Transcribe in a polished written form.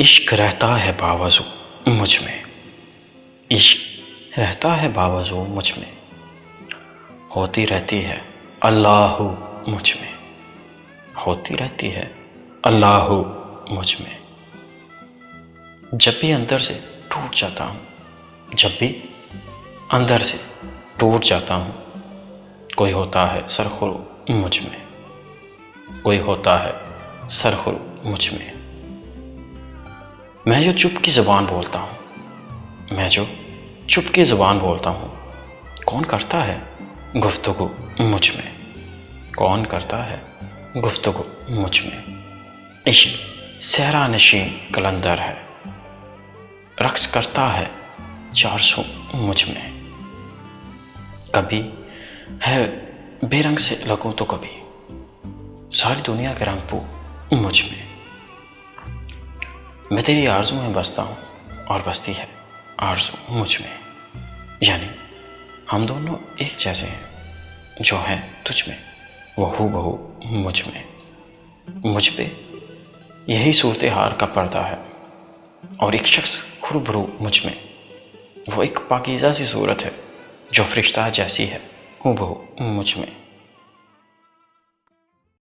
इश्क रहता है बावजू मुझ में, इश्क रहता है बावजू मुझ में, होती रहती है अल्लाहू मुझ में, होती रहती है अल्लाहू मुझ में। जब भी अंदर से टूट जाता हूँ, जब भी अंदर से टूट जाता हूँ, कोई होता है सरखुरू मुझ में, कोई होता है सरखुरू मुझ में। मैं जो चुप की ज़ुबान बोलता हूँ, मैं जो चुप की ज़ुबान बोलता हूँ, कौन करता है गुफ्तगू मुझ में, कौन करता है गुफ्तगू मुझ में। इश्क सहरा नशीं कलंदर है, रक्स करता है चारसू मुझ में। कभी है बेरंग से लगूं तो कभी सारी दुनिया के रंग पू मुझ में। मैं तेरी आरज़ू में बसता हूँ और बसती है आरज़ू मुझ में। यानी हम दोनों एक जैसे हैं, जो है तुझ में वो हूबहू मुझ में। मुझ पे यही सूरत हाल का पर्दा है और एक शख्स खुरभरू मुझ में, वो एक पाकीज़ा सी सूरत है जो फरिश्ता जैसी है हूबहू मुझ में।